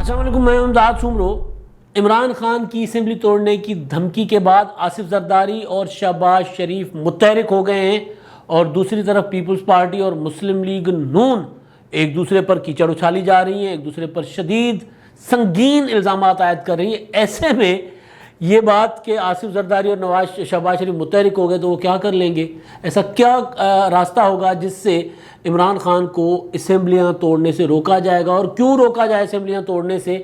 السلام علیکم، میں امداد سومرو۔ عمران خان کی اسمبلی توڑنے کی دھمکی کے بعد آصف زرداری اور شہباز شریف متحرک ہو گئے ہیں، اور دوسری طرف پیپلز پارٹی اور مسلم لیگ نون ایک دوسرے پر کیچڑ اچھالی جا رہی ہیں، ایک دوسرے پر شدید سنگین الزامات عائد کر رہی ہیں۔ ایسے میں یہ بات کہ آصف زرداری اور شہباز شریف متحرک ہو گئے تو وہ کیا کر لیں گے؟ ایسا کیا راستہ ہوگا جس سے عمران خان کو اسمبلیاں توڑنے سے روکا جائے گا، اور کیوں روکا جائے اسمبلیاں توڑنے سے؟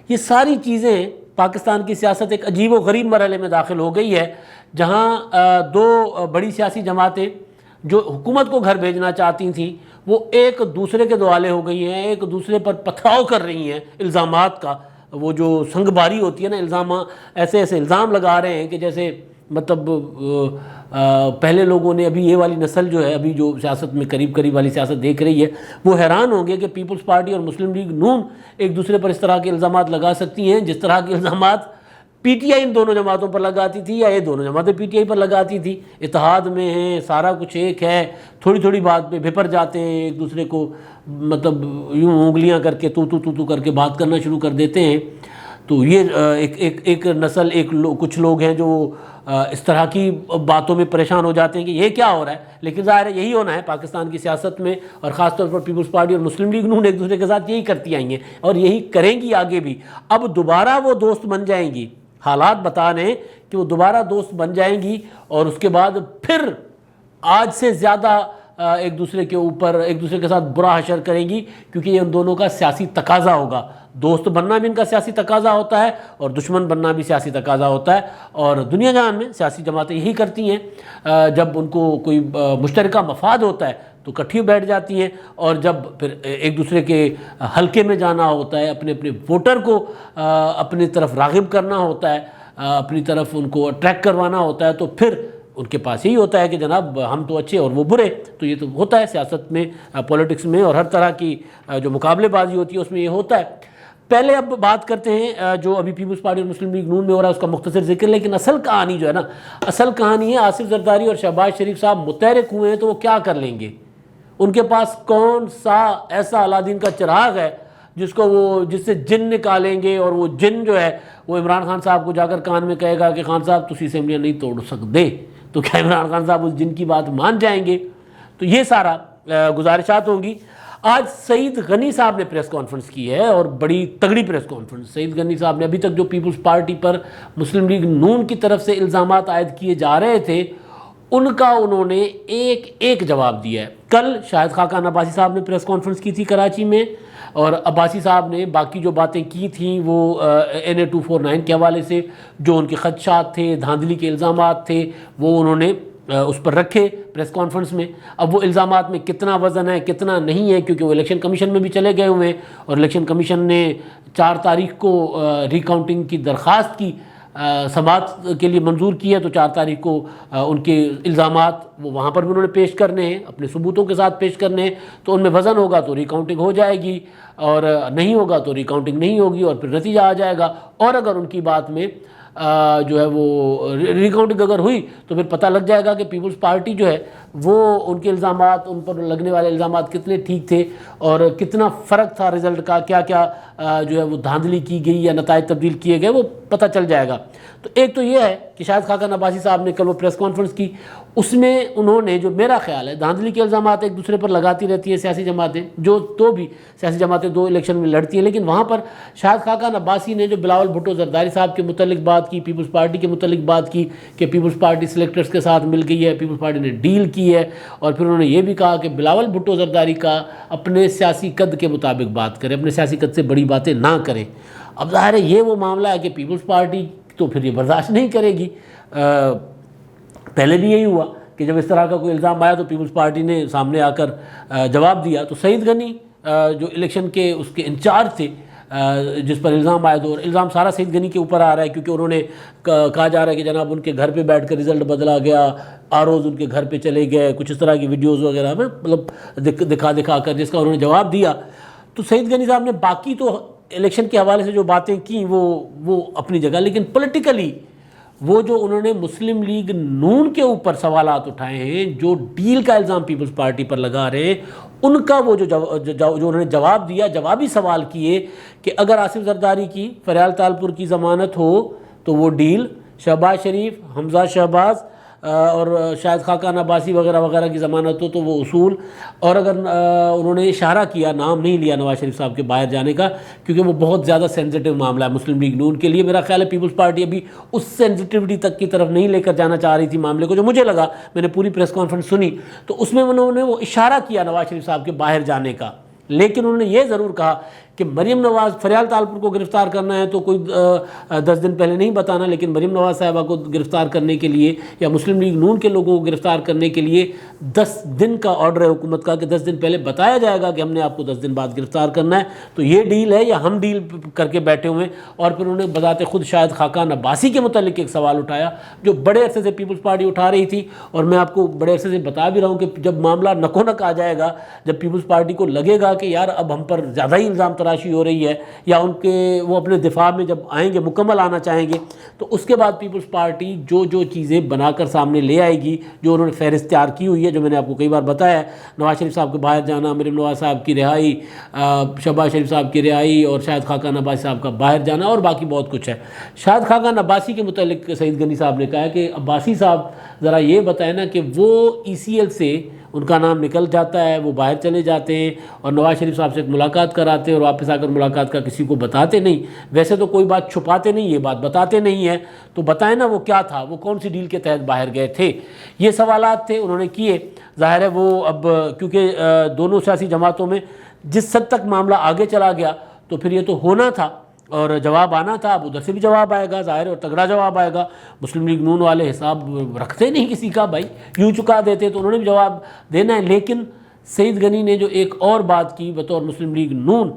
یہ ساری چیزیں پاکستان کی سیاست ایک عجیب و غریب مرحلے میں داخل ہو گئی ہے، جہاں دو بڑی سیاسی جماعتیں جو حکومت کو گھر بھیجنا چاہتی تھیں وہ ایک دوسرے کے دوالے ہو گئی ہیں، ایک دوسرے پر پتھراؤ کر رہی ہیں الزامات کا۔ وہ جو سنگ باری ہوتی ہے نا، ایسے الزام لگا رہے ہیں کہ جیسے مطلب پہلے لوگوں نے، ابھی یہ والی نسل جو ہے، ابھی جو سیاست میں قریب والی سیاست دیکھ رہی ہے، وہ حیران ہوں گے کہ پیپلز پارٹی اور مسلم لیگ نون ایک دوسرے پر اس طرح کے الزامات لگا سکتی ہیں جس طرح کے الزامات پی ٹی آئی ان دونوں جماعتوں پر لگاتی تھی، یا یہ دونوں جماعتیں پی ٹی آئی پر لگاتی تھی۔ اتحاد میں ہیں، سارا کچھ ایک ہے، تھوڑی بات پہ بھپر جاتے ہیں، ایک دوسرے کو مطلب یوں انگلیاں کر کے تو کر کے بات کرنا شروع کر دیتے ہیں۔ تو یہ ایک نسل، کچھ لوگ ہیں جو اس طرح کی باتوں میں پریشان ہو جاتے ہیں کہ یہ کیا ہو رہا ہے، لیکن ظاہر ہے یہی ہونا ہے پاکستان کی سیاست میں، اور خاص طور پر پیپلز پارٹی اور مسلم لیگ نون ایک دوسرے کے ساتھ یہی کرتی آئی ہیں اور یہی کریں گی آگے بھی۔ اب دوبارہ وہ دوست بن جائیں گی، حالات بتا رہے ہیں کہ وہ دوبارہ دوست بن جائیں گی، اور اس کے بعد پھر آج سے زیادہ ایک دوسرے کے اوپر، ایک دوسرے کے ساتھ برا حشر کریں گی، کیونکہ یہ ان دونوں کا سیاسی تقاضا ہوگا۔ دوست بننا بھی ان کا سیاسی تقاضا ہوتا ہے، اور دشمن بننا بھی سیاسی تقاضا ہوتا ہے، اور دنیا جہان میں سیاسی جماعتیں یہی کرتی ہیں۔ جب ان کو کوئی مشترکہ مفاد ہوتا ہے تو اکٹھی بیٹھ جاتی ہیں، اور جب پھر ایک دوسرے کے حلقے میں جانا ہوتا ہے، اپنے ووٹر کو اپنی طرف راغب کرنا ہوتا ہے، اپنی طرف ان کو اٹریکٹ کروانا ہوتا ہے، تو پھر ان کے پاس یہی ہوتا ہے کہ جناب ہم تو اچھے اور وہ برے۔ تو یہ تو ہوتا ہے سیاست میں، پولیٹکس میں، اور ہر طرح کی جو مقابلے بازی ہوتی ہے اس میں یہ ہوتا ہے۔ پہلے اب بات کرتے ہیں جو ابھی پیپلز پارٹی اور مسلم لیگ نون میں ہو رہا ہے اس کا مختصر ذکر، لیکن اصل کہانی جو ہے نا، اصل کہانی ہے آصف زرداری اور شہباز شریف صاحب متحرک ہوئے ہیں تو وہ کیا کر لیں گے؟ ان کے پاس کون سا ایسا علادین کا چراغ ہے جس سے جن نکالیں گے، اور وہ جن جو ہے وہ عمران خان صاحب کو جا کر کان میں کہے گا کہ خان صاحب تسی اسمبلیاں نہیں توڑ سکتے، تو کیا عمران خان صاحب اس جن کی بات مان جائیں گے؟ تو یہ سارا گزارشات ہوں گی۔ آج سعید غنی صاحب نے پریس کانفرنس کی ہے، اور بڑی تگڑی پریس کانفرنس۔ سعید غنی صاحب نے ابھی تک جو پیپلز پارٹی پر مسلم لیگ نون کی طرف سے الزامات عائد کیے جا رہے تھے ان کا انہوں نے ایک جواب دیا ہے۔ کل شاہد خاقان عباسی صاحب نے پریس کانفرنس کی تھی کراچی میں، اور عباسی صاحب نے باقی جو باتیں کی تھیں وہ NA 249 کے حوالے سے جو ان کے خدشات تھے، دھاندلی کے الزامات تھے، وہ انہوں نے اس پر رکھے پریس کانفرنس میں۔ اب وہ الزامات میں کتنا وزن ہے کتنا نہیں ہے، کیونکہ وہ الیکشن کمیشن میں بھی چلے گئے ہوئے ہیں، اور الیکشن کمیشن نے 4 تاریخ کو ری کاؤنٹنگ کی درخواست کی، سماعت کے لیے منظور کی ہے، تو 4 تاریخ کو ان کے الزامات وہ وہاں پر بھی انہوں نے پیش کرنے ہیں، اپنے ثبوتوں کے ساتھ پیش کرنے ہیں، تو ان میں وزن ہوگا تو ری کاؤنٹنگ ہو جائے گی، اور نہیں ہوگا تو ری کاؤنٹنگ نہیں ہوگی، اور پھر نتیجہ آ جائے گا۔ اور اگر ان کی بات میں جو ہے وہ ری کاؤنٹنگ اگر ہوئی تو پھر پتہ لگ جائے گا کہ پیپلز پارٹی جو ہے وہ ان کے الزامات، ان پر لگنے والے الزامات کتنے ٹھیک تھے، اور کتنا فرق تھا رزلٹ کا، کیا جو ہے وہ دھاندلی کی گئی یا نتائج تبدیل کیے گئے، وہ پتہ چل جائے گا۔ تو ایک تو یہ ہے کہ شاہد خاقان عباسی صاحب نے کل وہ پریس کانفرنس کی، اس میں انہوں نے جو میرا خیال ہے دھاندلی کے الزامات ایک دوسرے پر لگاتی رہتی ہیں سیاسی جماعتیں، تو بھی سیاسی جماعتیں 2 الیکشن میں لڑتی ہیں، لیکن وہاں پر شاہد خاقان عباسی نے جو بلاول بھٹو زرداری صاحب کے متعلق بات کی، پیپلز پارٹی کے متعلق بات کی کہ پیپلز پارٹی سلیکٹرز کے ساتھ مل گئی ہے، پیپلز پارٹی نے ڈیل کی ہے، اور پھر انہوں نے یہ بھی کہا کہ بلاول بھٹو زرداری کا اپنے سیاسی قد کے مطابق بات کرے، اپنے سیاسی قد سے بڑی باتیں نہ کریں۔ اب ظاہر ہے یہ وہ معاملہ ہے کہ پیپلز پارٹی تو پھر یہ برداشت نہیں کرے گی۔ پہلے بھی یہی ہوا کہ جب اس طرح کا کوئی الزام آیا تو پیپلز پارٹی نے سامنے آ کر جواب دیا۔ تو سعید غنی جو الیکشن کے اس کے انچارج تھے، جس پر الزام آئے، اور الزام سارا سعید غنی کے اوپر آ رہا ہے، کیونکہ انہوں نے کہا جا رہا ہے کہ جناب ان کے گھر پہ بیٹھ کر رزلٹ بدلا گیا، ROs ان کے گھر پہ چلے گئے، کچھ اس طرح کی ویڈیوز وغیرہ میں مطلب دکھا کر جس کا انہوں نے جواب دیا۔ تو سعید غنی صاحب نے باقی تو الیکشن کے حوالے سے جو باتیں کی وہ اپنی جگہ، لیکن پولیٹیکلی وہ جو انہوں نے مسلم لیگ نون کے اوپر سوالات اٹھائے ہیں، جو ڈیل کا الزام پیپلز پارٹی پر لگا رہے ہیں، ان کا وہ جو انہوں نے جواب دیا، جوابی سوال کیے کہ اگر آصف زرداری کی فریال تالپور کی ضمانت ہو تو وہ ڈیل، شہباز شریف، حمزہ شہباز اور شاید خاقان عباسی وغیرہ وغیرہ کی ضمانت ہو تو وہ اصول، اور اگر انہوں نے اشارہ کیا، نام نہیں لیا نواز شریف صاحب کے باہر جانے کا، کیونکہ وہ بہت زیادہ سینسٹیو معاملہ ہے مسلم لیگ نون کے لیے۔ میرا خیال ہے پیپلز پارٹی ابھی اس سینسٹیوٹی تک کی طرف نہیں لے کر جانا چاہ رہی تھی معاملے کو، جو مجھے لگا، میں نے پوری پریس کانفرنس سنی تو اس میں انہوں نے وہ اشارہ کیا نواز شریف صاحب کے باہر جانے کا، لیکن انہوں نے یہ ضرور کہا کہ مریم نواز، فریال تالپور کو گرفتار کرنا ہے تو کوئی 10 دن پہلے نہیں بتانا، لیکن مریم نواز صاحبہ کو گرفتار کرنے کے لیے یا مسلم لیگ نون کے لوگوں کو گرفتار کرنے کے لیے 10 دن کا آرڈر ہے حکومت کا کہ 10 دن پہلے بتایا جائے گا کہ ہم نے آپ کو 10 دن بعد گرفتار کرنا ہے، تو یہ ڈیل ہے یا ہم ڈیل کر کے بیٹھے ہوئے ہیں۔ اور پھر انہوں نے بذات خود شاید خاقان عباسی کے متعلق ایک سوال اٹھایا جو بڑے عرصے سے پیپلز پارٹی اٹھا رہی تھی، اور میں آپ کو بڑے عرصے سے بتا بھی رہا ہوں کہ جب معاملہ نکو نک آ جائے گا، جب پیپلز پارٹی کو لگے گا کہ یار اب ہم پر زیادہ ہی الزام تراشی ہو رہی ہے، یا ان کے وہ اپنے دفاع میں جب آئیں گے، مکمل آنا چاہیں گے، تو اس کے بعد پیپلز پارٹی جو چیزیں بنا کر سامنے لے آئے گی، جو انہوں نے فہرست تیار کی ہوئی ہے، جو میں نے آپ کو کئی بار بتایا ہے، نواز شریف صاحب کے باہر جانا، مریم نواز صاحب کی رہائی، شہباز شریف صاحب کی رہائی، اور شاید خاقان عباسی صاحب کا باہر جانا، اور باقی بہت کچھ ہے۔ شاید خاقان عباسی کے متعلق سعید غنی صاحب نے کہا کہ عباسی صاحب ذرا یہ بتائیں نا کہ وہ ECL سے ان کا نام نکل جاتا ہے، وہ باہر چلے جاتے ہیں اور نواز شریف صاحب سے ایک ملاقات کراتے ہیں اور واپس آ کر ملاقات کا کسی کو بتاتے نہیں، ویسے تو کوئی بات چھپاتے نہیں، یہ بات بتاتے نہیں ہیں، تو بتائیں نا وہ کیا تھا، وہ کون سی ڈیل کے تحت باہر گئے تھے۔ یہ سوالات تھے انہوں نے کیے۔ ظاہر ہے وہ اب کیونکہ دونوں سیاسی جماعتوں میں جس حد تک معاملہ آگے چلا گیا تو پھر یہ تو ہونا تھا اور جواب آنا تھا، اب ادھر سے بھی جواب آئے گا ظاہر، اور تگڑا جواب آئے گا۔ مسلم لیگ نون والے حساب رکھتے نہیں کسی کا، بھائی یوں چکا دیتے، تو انہوں نے بھی جواب دینا ہے۔ لیکن سعید غنی نے جو ایک اور بات کی بطور مسلم لیگ نون،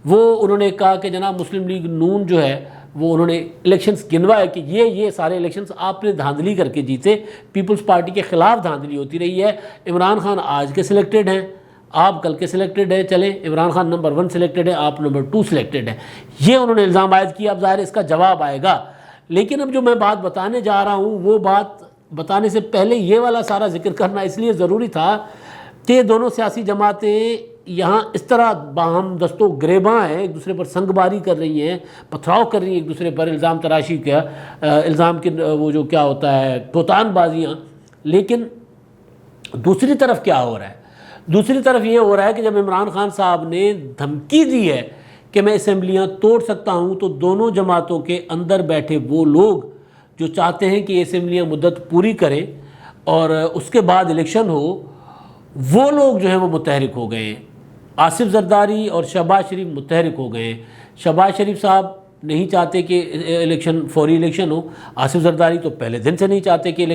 وہ انہوں نے کہا کہ جناب مسلم لیگ نون جو ہے وہ انہوں نے الیکشنز گنوائے کہ یہ سارے الیکشنز آپ نے دھاندلی کر کے جیتے، پیپلز پارٹی کے خلاف دھاندلی ہوتی رہی ہے۔ عمران خان آج کے سلیکٹڈ ہیں، آپ کل کے سلیکٹڈ ہیں، چلیں عمران خان نمبر 1 سلیکٹڈ ہے، آپ نمبر 2 سلیکٹڈ ہیں، یہ انہوں نے الزام عائد کیا۔ اب ظاہر اس کا جواب آئے گا، لیکن اب جو میں بات بتانے جا رہا ہوں وہ بات بتانے سے پہلے یہ والا سارا ذکر کرنا اس لیے ضروری تھا کہ دونوں سیاسی جماعتیں یہاں اس طرح باہم دست و گریباں ہیں، ایک دوسرے پر سنگ باری کر رہی ہیں، پتھراؤ کر رہی ہیں ایک دوسرے پر، الزام تراشی کا، الزام کے وہ جو کیا ہوتا ہے توتان بازیاں۔ لیکن دوسری طرف کیا ہو رہا ہے؟ دوسری طرف یہ ہو رہا ہے کہ جب عمران خان صاحب نے دھمکی دی ہے کہ میں اسمبلیاں توڑ سکتا ہوں، تو دونوں جماعتوں کے اندر بیٹھے وہ لوگ جو چاہتے ہیں کہ یہ اسمبلیاں مدت پوری کریں اور اس کے بعد الیکشن ہو، وہ لوگ جو ہیں وہ متحرک ہو گئے ہیں۔ آصف زرداری اور شہباز شریف متحرک ہو گئے ہیں۔ شہباز شریف صاحب نہیں چاہتے کہ فوری الیکشن ہو، آصف زرداری تو پہلے دن سے نہیں چاہتے کہ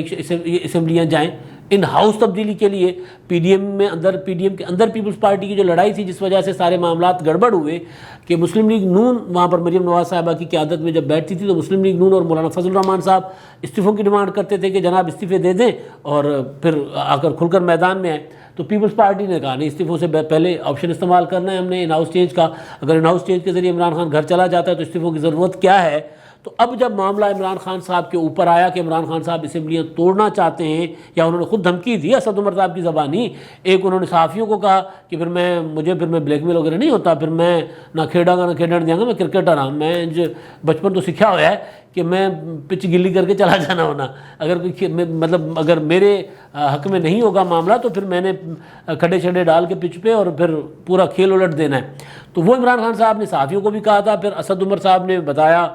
اسمبلیاں جائیں۔ ان ہاؤس تبدیلی کے لیے پی ڈی ایم کے اندر پیپلز پارٹی کی جو لڑائی تھی، جس وجہ سے سارے معاملات گڑبڑ ہوئے کہ مسلم لیگ نون وہاں پر مریم نواز صاحبہ کی قیادت میں جب بیٹھتی تھی تو مسلم لیگ نون اور مولانا فضل الرحمان صاحب استعفوں کی ڈیمانڈ کرتے تھے کہ جناب استعفے دے دیں اور پھر آ کر کھل کر میدان میں آئیں، تو پیپلز پارٹی نے کہا نہیں، استعفوں سے پہلے آپشن استعمال کرنا ہے ہم نے ان ہاؤس چینج کا، اگر ان ہاؤس چینج کے ذریعے عمران خان گھر چلا جاتا ہے تو استعفوں کی ضرورت کیا ہے۔ تو اب جب معاملہ عمران خان صاحب کے اوپر آیا کہ عمران خان صاحب اسمبلیاں توڑنا چاہتے ہیں، یا انہوں نے خود دھمکی دی اسد عمر صاحب کی زبانی، ایک انہوں نے صحافیوں کو کہا کہ پھر میں بلیک میل وغیرہ نہیں ہوتا، پھر میں نہ کھیڑا گا نہ کھیڈن دیا گا، میں کرکٹر ہوں، میں بچپن تو سیکھا ہوا ہے کہ میں پچ گلی کر کے چلا جانا ہونا، اگر میرے حق میں نہیں ہوگا معاملہ تو پھر میں نے کھڈے چھڈے ڈال کے پچ پہ اور پھر پورا کھیل الٹ دینا ہے۔ تو وہ عمران خان صاحب نے صحافیوں کو بھی کہا تھا، پھر اسد عمر صاحب نے بتایا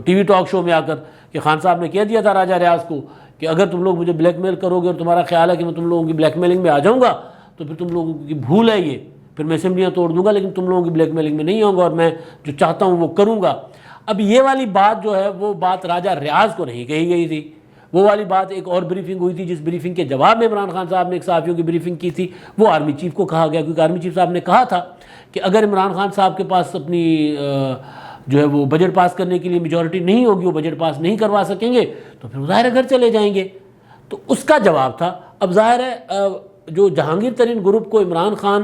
ٹی وی ٹاک شو میں آ کر کہ خان صاحب نے کہہ دیا تھا راجہ ریاض کو کہ اگر تم لوگ مجھے بلیک میل کرو گے اور تمہارا خیال ہے کہ میں تم لوگوں کی بلیک میلنگ میں آ جاؤں گا تو پھر تم لوگوں کی بھول ہے یہ، پھر میں اسمبلیاں توڑ دوں گا، لیکن تم لوگوں کی بلیک میلنگ میں نہیں آؤں گا اور میں جو چاہتا ہوں وہ کروں گا۔ اب یہ والی بات جو ہے وہ بات راجہ ریاض کو نہیں کہی گئی تھی، وہ والی بات ایک اور بریفنگ ہوئی تھی، جس بریفنگ کے جواب میں عمران خان صاحب نے ایک صحافیوں کی بریفنگ کی تھی، وہ آرمی چیف کو کہا گیا، کیونکہ آرمی چیف صاحب نے کہا تھا کہ اگر عمران خان صاحب کے پاس اپنی جو ہے وہ بجٹ پاس کرنے کے لیے میجورٹی نہیں ہوگی، وہ بجٹ پاس نہیں کروا سکیں گے تو پھر ظاہر ہے گھر چلے جائیں گے۔ تو اس کا جواب تھا۔ اب ظاہر ہے جو جہانگیر ترین گروپ کو عمران خان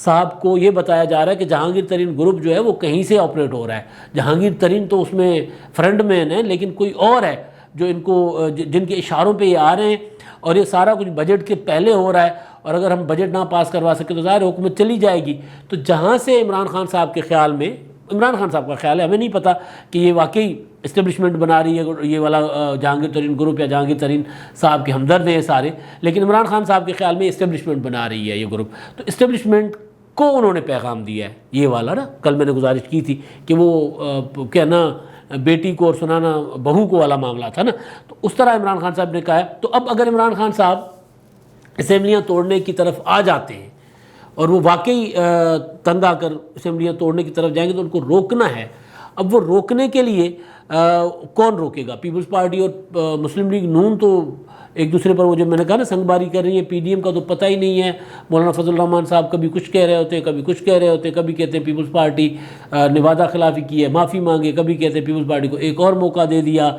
صاحب کو یہ بتایا جا رہا ہے کہ جہانگیر ترین گروپ جو ہے وہ کہیں سے آپریٹ ہو رہا ہے. جہانگیر ترین تو اس میں فرنٹ مین ہے، لیکن کوئی اور ہے جو ان کو جن کے اشاروں پہ یہ آ رہے ہیں، اور یہ سارا کچھ بجٹ کے پہلے ہو رہا ہے. اور اگر ہم بجٹ نہ پاس کروا سکیں تو ظاہر حکومت چلی جائے گی. تو جہاں سے عمران خان صاحب کے خیال میں، عمران خان صاحب کا خیال ہے، ہمیں نہیں پتہ کہ یہ واقعی اسٹیبلشمنٹ بنا رہی ہے یہ والا جہانگیر ترین گروپ، یا جہانگیر ترین صاحب کے ہمدرد ہیں سارے، لیکن عمران خان صاحب کے خیال میں اسٹیبلشمنٹ بنا رہی ہے یہ گروپ. تو اسٹیبلشمنٹ کو انہوں نے پیغام دیا ہے یہ والا نا. کل میں نے گزارش کی تھی کہ وہ کہنا بیٹی کو اور سنانا بہو کو والا معاملہ تھا نا. تو اس طرح عمران خان صاحب نے کہا ہے. تو اب اگر عمران خان صاحب اسمبلیاں توڑنے کی طرف آ جاتے ہیں اور وہ واقعی تنگ آ کر اسمبلیاں توڑنے کی طرف جائیں گے تو ان کو روکنا ہے. اب وہ روکنے کے لیے کون روکے گا؟ پیپلز پارٹی اور مسلم لیگ نون تو ایک دوسرے پر وہ جو میں نے کہا نا سنگ باری کر رہی ہے. پی ڈی ایم کا تو پتہ ہی نہیں ہے. مولانا فضل الرحمان صاحب کبھی کچھ کہہ رہے ہوتے ہیں، کبھی کچھ کہہ رہے ہوتے ہیں، کبھی کہتے ہیں پیپلز پارٹی نے وعدہ خلافی کی ہے معافی مانگے، کبھی کہتے ہیں پیپلز پارٹی کو ایک اور موقع دے دیا.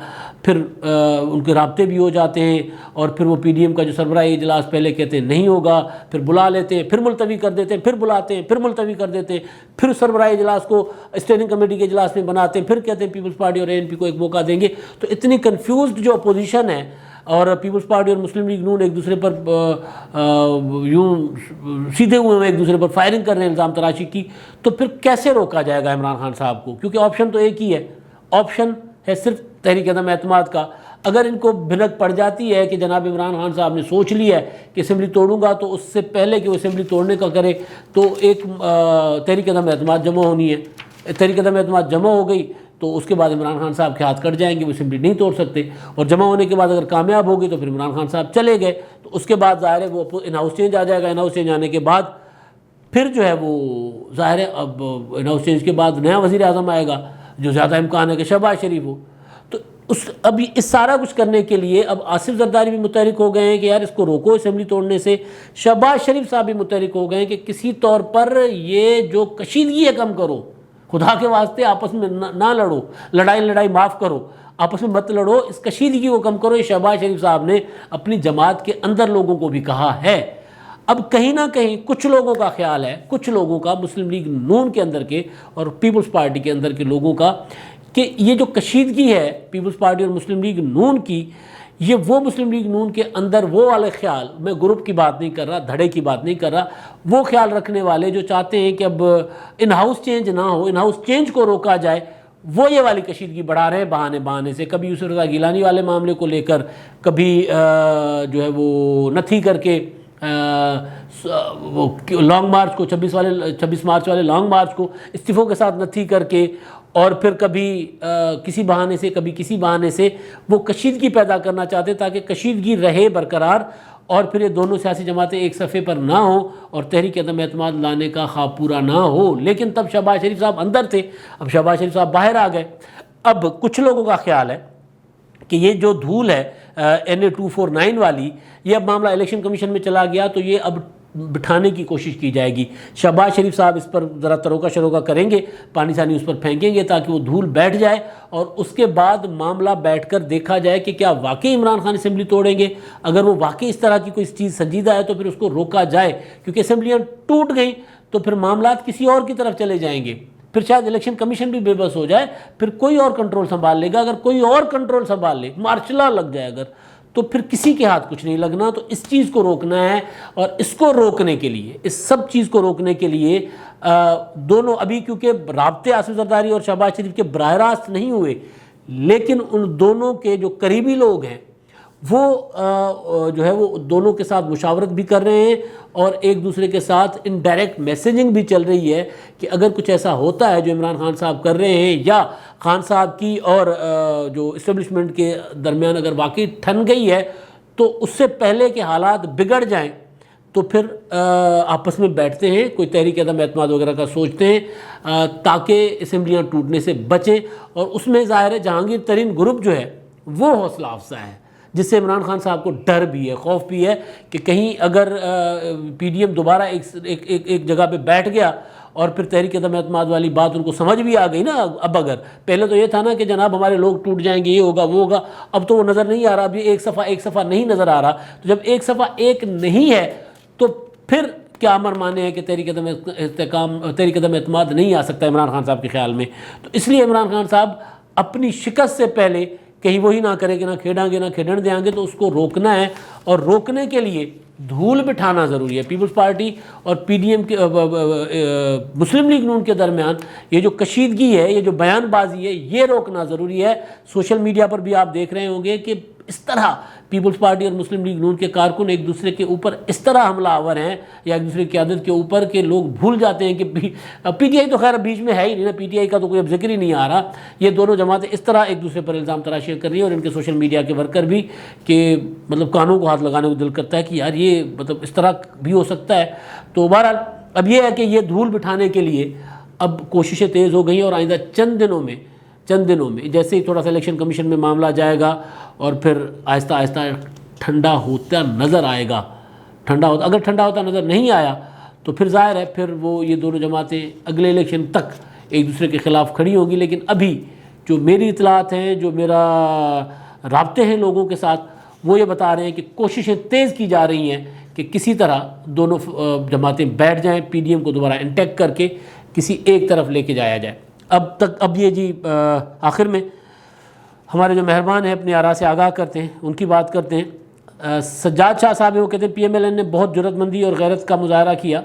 پھر ان کے رابطے بھی ہو جاتے ہیں، اور پھر وہ پی ڈی ایم کا جو سربراہی اجلاس پہلے کہتے ہیں نہیں ہوگا، پھر بلا لیتے ہیں، پھر ملتوی کر دیتے ہیں، پھر بلاتے ہیں، پھر ملتوی کر دیتے ہیں، پھر سربراہی اجلاس کو اسٹینڈنگ کمیٹی کے اجلاس میں بناتے ہیں، پھر کہتے ہیں پیپلز پارٹی اور اے این پی کو ایک موقع دیں گے. تو اتنی کنفیوزڈ جو اپوزیشن ہے، اور پیپلز پارٹی اور مسلم لیگ نون ایک دوسرے پر یوں سیدھے ہوئے ہیں، ایک دوسرے پر فائرنگ کر رہے ہیں الزام تراشی کی. تو پھر کیسے روکا جائے گا عمران خان صاحب کو؟ کیونکہ آپشن تو ایک ہی ہے، آپشن ہے صرف تحریک عدم اعتماد کا. اگر ان کو بھنک پڑ جاتی ہے کہ جناب عمران خان صاحب نے سوچ لیا ہے کہ اسمبلی توڑوں گا، تو اس سے پہلے کہ وہ اسمبلی توڑنے کا کرے تو ایک تحریک عدم اعتماد جمع ہونی ہے. تحریک عدم اعتماد جمع ہو گئی تو اس کے بعد عمران خان صاحب کے ہاتھ کٹ جائیں گے، وہ اسمبلی نہیں توڑ سکتے. اور جمع ہونے کے بعد اگر کامیاب ہوگی تو پھر عمران خان صاحب چلے گئے، تو اس کے بعد ظاہر ہے وہ ان ہاؤس چینج آ جائے گا. ان ہاؤس چینج آنے کے بعد پھر جو ہے وہ ظاہر ہے اب ان ہاؤس چینج کے بعد نیا وزیر اعظم آئے گا، جو زیادہ امکان ہے کہ شہباز شریف ہو. تو اب اس سارا کچھ کرنے کے لیے اب آصف زرداری بھی متحرک ہو گئے ہیں کہ یار اس کو روکو اسمبلی توڑنے سے. شہباز شریف صاحب بھی متحرک ہو گئے ہیں کہ کسی طور پر یہ جو کشیدگی ہے کم کرو، خدا کے واسطے آپس میں نہ لڑو، لڑائی معاف کرو، آپس میں مت لڑو، اس کشیدگی کو کم کرو. یہ شہباز شریف صاحب نے اپنی جماعت کے اندر لوگوں کو بھی کہا ہے. اب کہیں نہ کہیں کچھ لوگوں کا خیال ہے، کچھ لوگوں کا مسلم لیگ نون کے اندر کے اور پیپلز پارٹی کے اندر کے لوگوں کا، کہ یہ جو کشیدگی ہے پیپلز پارٹی اور مسلم لیگ نون کی، یہ وہ مسلم لیگ نون کے اندر وہ والے خیال، میں گروپ کی بات نہیں کر رہا، دھڑے کی بات نہیں کر رہا، وہ خیال رکھنے والے جو چاہتے ہیں کہ اب ان ہاؤس چینج نہ ہو، ان ہاؤس چینج کو روکا جائے، وہ یہ والی کشیدگی بڑھا رہے ہیں بہانے سے. کبھی یوسف رضا گیلانی والے معاملے کو لے کر، کبھی جو ہے وہ نتھی کر کے لانگ مارچ کو 26 مارچ والے لانگ مارچ کو استعفوں کے ساتھ نتھی کر کے، اور پھر کبھی کسی بہانے سے کبھی کسی بہانے سے وہ کشیدگی پیدا کرنا چاہتے ہیں تاکہ کشیدگی رہے برقرار، اور پھر یہ دونوں سیاسی جماعتیں ایک صفحے پر نہ ہوں اور تحریک عدم اعتماد لانے کا خواب پورا نہ ہو. لیکن تب شہباز شریف صاحب اندر تھے، اب شہباز شریف صاحب باہر آ گئے. اب کچھ لوگوں کا خیال ہے کہ یہ جو دھول ہے NA 249 والی، یہ اب معاملہ الیکشن کمیشن میں چلا گیا تو یہ اب بٹھانے کی کوشش کی جائے گی. شہباز شریف صاحب اس پر ذرا تروکا شروکا کریں گے، پانی سانی اس پر پھینکیں گے تاکہ وہ دھول بیٹھ جائے، اور اس کے بعد معاملہ بیٹھ کر دیکھا جائے کہ کیا واقعی عمران خان اسمبلی توڑیں گے. اگر وہ واقعی اس طرح کی کوئی چیز سنجیدہ ہے تو پھر اس کو روکا جائے، کیونکہ اسمبلیاں ٹوٹ گئیں تو پھر معاملات کسی اور کی طرف چلے جائیں گے. پھر شاید الیکشن کمیشن بھی بے بس ہو جائے، پھر کوئی اور کنٹرول سنبھال لے گا. اگر کوئی اور کنٹرول سنبھال لے، مارشل لا لگ جائے اگر، تو پھر کسی کے ہاتھ کچھ نہیں لگنا. تو اس چیز کو روکنا ہے، اور اس کو روکنے کے لیے، اس سب چیز کو روکنے کے لیے دونوں ابھی، کیونکہ رابطے آصف زرداری اور شہباز شریف کے براہ راست نہیں ہوئے، لیکن ان دونوں کے جو قریبی لوگ ہیں وہ جو ہے وہ دونوں کے ساتھ مشاورت بھی کر رہے ہیں، اور ایک دوسرے کے ساتھ انڈائریکٹ میسیجنگ بھی چل رہی ہے کہ اگر کچھ ایسا ہوتا ہے جو عمران خان صاحب کر رہے ہیں، یا خان صاحب کی اور جو اسٹیبلشمنٹ کے درمیان اگر واقعی ٹھن گئی ہے، تو اس سے پہلے کہ حالات بگڑ جائیں تو پھر آپس میں بیٹھتے ہیں، کوئی تحریک عدم اعتماد وغیرہ کا سوچتے ہیں تاکہ اسمبلیاں ٹوٹنے سے بچیں. اور اس میں ظاہر ہے جہانگیر ترین گروپ جو ہے وہ حوصلہ افزا ہے، جس سے عمران خان صاحب کو ڈر بھی ہے، خوف بھی ہے کہ کہیں اگر پی ڈی ایم دوبارہ ایک جگہ پہ بیٹھ گیا اور پھر تحریک عدم اعتماد والی بات ان کو سمجھ بھی آ گئی نا. اب اگر پہلے تو یہ تھا نا کہ جناب ہمارے لوگ ٹوٹ جائیں گے، یہ ہوگا وہ ہوگا، اب تو وہ نظر نہیں آ رہا، ابھی ایک صفحہ نہیں نظر آ رہا. تو جب ایک صفحہ نہیں ہے تو پھر کیا امر مانے ہے کہ تحریک عدم اعتماد نہیں آ سکتا عمران خان صاحب کے خیال میں. تو اس لیے عمران خان صاحب اپنی شکست سے پہلے کہیں وہی نہ کرے کہ نہ کھیڑاں گے نہ کھیڑن دیں گے، تو اس کو روکنا ہے، اور روکنے کے لیے دھول بٹھانا ضروری ہے. پیپلز پارٹی اور پی ڈی ایم کے مسلم لیگ نون کے درمیان یہ جو کشیدگی ہے، یہ جو بیان بازی ہے، یہ روکنا ضروری ہے. سوشل میڈیا پر بھی آپ دیکھ رہے ہوں گے کہ اس طرح پیپلز پارٹی اور مسلم لیگ نون کے کارکن ایک دوسرے کے اوپر اس طرح حملہ آور ہیں یا ایک دوسرے کی قیادت کے اوپر کہ لوگ بھول جاتے ہیں کہ پی ٹی آئی تو خیر بیچ میں ہے ہی نہیں نا، پی ٹی آئی کا تو کوئی اب ذکر ہی نہیں آ رہا. یہ دونوں جماعتیں اس طرح ایک دوسرے پر الزام تراشیاں کر رہی ہیں، اور ان کے سوشل میڈیا کے ورکر بھی، کہ مطلب کانوں کو ہاتھ لگانے کو دل کرتا ہے کہ یار یہ مطلب اس طرح بھی ہو سکتا ہے. تو بہرحال اب یہ ہے کہ یہ دھول بٹھانے کے لیے اب کوششیں تیز ہو گئی ہیں، اور آئندہ چند دنوں میں جیسے ہی تھوڑا سا الیکشن کمیشن میں معاملہ جائے گا اور پھر آہستہ آہستہ ٹھنڈا ہوتا نظر آئے گا. اگر ٹھنڈا ہوتا نظر نہیں آیا تو پھر ظاہر ہے پھر وہ یہ دونوں جماعتیں اگلے الیکشن تک ایک دوسرے کے خلاف کھڑی ہوں گی. لیکن ابھی جو میری اطلاعات ہیں، جو میرا رابطے ہیں لوگوں کے ساتھ، وہ یہ بتا رہے ہیں کہ کوششیں تیز کی جا رہی ہیں کہ کسی طرح دونوں جماعتیں بیٹھ جائیں، پی ڈی ایم کو دوبارہ انٹیک کر کے کسی ایک طرف لے کے جایا جائے. اب یہ جی آخر میں ہمارے جو مہربان ہیں اپنی آراء سے آگاہ کرتے ہیں، ان کی بات کرتے ہیں. سجاد شاہ صاحب وہ کہتے ہیں پی ایم ایل این نے بہت جرأت مندی اور غیرت کا مظاہرہ کیا.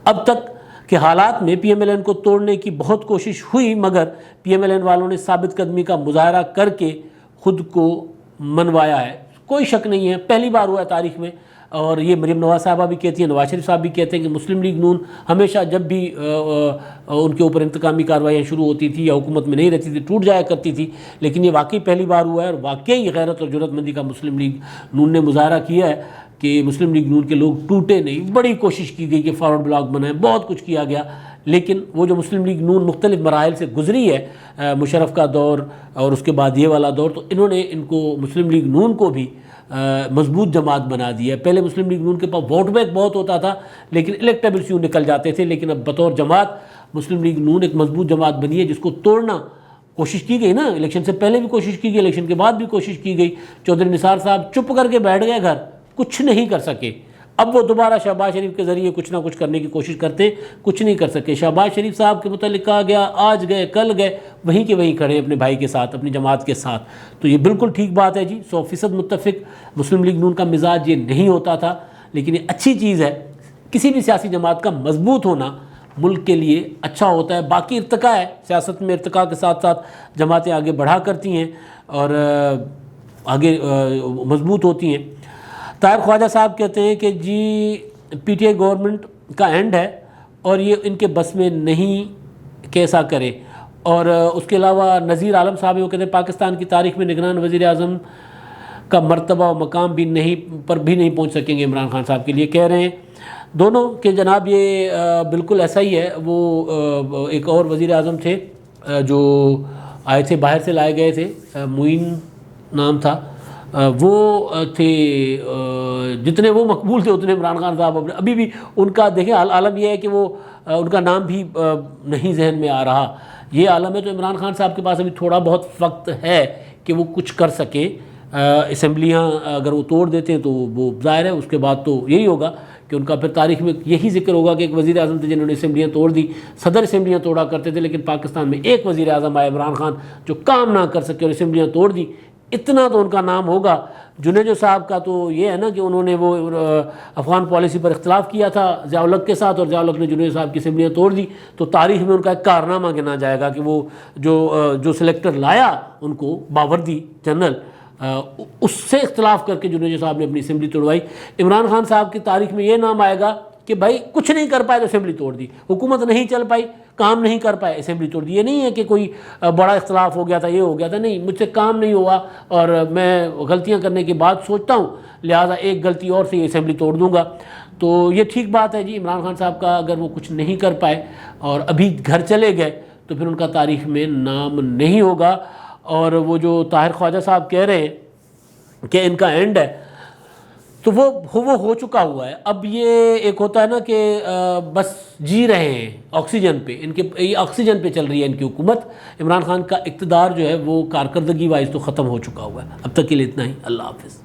اب تک کے حالات میں پی ایم ایل این کو توڑنے کی بہت کوشش ہوئی، مگر پی ایم ایل این والوں نے ثابت قدمی کا مظاہرہ کر کے خود کو منوایا ہے. کوئی شک نہیں ہے، پہلی بار ہوا ہے تاریخ میں. اور یہ مریم نواز صاحبہ بھی کہتی ہیں، نواز شریف صاحب بھی کہتے ہیں کہ مسلم لیگ نون ہمیشہ جب بھی ان کے اوپر انتقامی کارروائیاں شروع ہوتی تھی یا حکومت میں نہیں رہتی تھی ٹوٹ جایا کرتی تھی. لیکن یہ واقعی پہلی بار ہوا ہے، اور واقعی غیرت اور جرأت مندی کا مسلم لیگ نون نے مظاہرہ کیا ہے کہ مسلم لیگ نون کے لوگ ٹوٹے نہیں. بڑی کوشش کی گئی کہ فارورڈ بلاک بنائیں، بہت کچھ کیا گیا، لیکن وہ جو مسلم لیگ نون مختلف مراحل سے گزری ہے، مشرف کا دور اور اس کے بعد یہ والا دور، تو انہوں نے ان کو مسلم لیگ نون کو بھی مضبوط جماعت بنا دی ہے. پہلے مسلم لیگ نون کے پاس ووٹ بینک بہت ہوتا تھا لیکن الیکٹیبلز یوں نکل جاتے تھے، لیکن اب بطور جماعت مسلم لیگ نون ایک مضبوط جماعت بنی ہے جس کو توڑنا کوشش کی گئی نا. الیکشن سے پہلے بھی کوشش کی گئی، الیکشن کے بعد بھی کوشش کی گئی. چودھری نثار صاحب چپ کر کے بیٹھ گئے گھر، کچھ نہیں کر سکے. اب وہ دوبارہ شہباز شریف کے ذریعے کچھ نہ کچھ کرنے کی کوشش کرتے، کچھ نہیں کر سکے. شہباز شریف صاحب کے متعلق کہا گیا آج گئے کل گئے، وہیں کے وہیں کھڑے اپنے بھائی کے ساتھ، اپنی جماعت کے ساتھ. تو یہ بالکل ٹھیک بات ہے جی، 100% متفق. مسلم لیگ نون کا مزاج یہ نہیں ہوتا تھا، لیکن یہ اچھی چیز ہے. کسی بھی سیاسی جماعت کا مضبوط ہونا ملک کے لیے اچھا ہوتا ہے. باقی ارتقاء ہے، سیاست میں ارتقاء کے ساتھ ساتھ جماعتیں آگے بڑھا کرتی ہیں اور آگے مضبوط ہوتی ہیں. طاہر خواجہ صاحب کہتے ہیں کہ جی پی ٹی آئی گورنمنٹ کا اینڈ ہے اور یہ ان کے بس میں نہیں کیسا کرے. اور اس کے علاوہ نذیر عالم صاحب وہ کہتے ہیں پاکستان کی تاریخ میں نگران وزیر اعظم کا مرتبہ و مقام بھی نہیں پہنچ سکیں گے عمران خان صاحب کے لیے. کہہ رہے ہیں دونوں کہ جناب یہ بالکل ایسا ہی ہے. وہ ایک اور وزیر اعظم تھے جو آئے تھے، باہر سے لائے گئے تھے، معین نام تھا، وہ تھے، جتنے وہ مقبول تھے اتنے عمران خان صاحب ابھی بھی ان کا دیکھیں. عالم یہ ہے کہ وہ ان کا نام بھی نہیں ذہن میں آ رہا. یہ عالم ہے. تو عمران خان صاحب کے پاس ابھی تھوڑا بہت وقت ہے کہ وہ کچھ کر سکے. اسمبلیاں اگر وہ توڑ دیتے ہیں تو وہ ظاہر ہے اس کے بعد تو یہی ہوگا کہ ان کا پھر تاریخ میں یہی ذکر ہوگا کہ ایک وزیر اعظم تھے جنہوں نے اسمبلیاں توڑ دی. صدر اسمبلیاں توڑا کرتے تھے، لیکن پاکستان میں ایک وزیر اعظم آئے عمران خان جو کام نہ کر سکے اور اسمبلیاں توڑ دی. اتنا تو ان کا نام ہوگا. جنیجو صاحب کا تو یہ ہے نا کہ انہوں نے وہ افغان پالیسی پر اختلاف کیا تھا ضیاء الحق کے ساتھ، اور ضیاء الحق نے جنیجو صاحب کی اسمبلیاں توڑ دی. تو تاریخ میں ان کا ایک کارنامہ گنا جائے گا کہ وہ جو سلیکٹر لایا ان کو باوردی جنرل، اس سے اختلاف کر کے جنیجو صاحب نے اپنی اسمبلی توڑوائی. عمران خان صاحب کی تاریخ میں یہ نام آئے گا کہ بھائی کچھ نہیں کر پائے تو اسمبلی توڑ دی، حکومت نہیں چل پائی، کام نہیں کر پائے، اسمبلی توڑ دی. یہ نہیں ہے کہ کوئی بڑا اختلاف ہو گیا تھا، یہ ہو گیا تھا، نہیں، مجھ سے کام نہیں ہوا اور میں غلطیاں کرنے کے بعد سوچتا ہوں لہٰذا ایک غلطی اور سے یہ اسمبلی توڑ دوں گا. تو یہ ٹھیک بات ہے جی. عمران خان صاحب کا اگر وہ کچھ نہیں کر پائے اور ابھی گھر چلے گئے تو پھر ان کا تاریخ میں نام نہیں ہوگا. اور وہ جو طاہر خواجہ صاحب کہہ رہے ہیں کہ ان کا اینڈ ہے، تو وہ ہو چکا ہوا ہے. اب یہ ایک ہوتا ہے نا کہ بس جی رہے ہیں آکسیجن پہ، یہ آکسیجن پہ چل رہی ہے ان کی حکومت. عمران خان کا اقتدار جو ہے وہ کارکردگی وائز تو ختم ہو چکا ہوا ہے. اب تک کے لیے اتنا ہی. اللہ حافظ.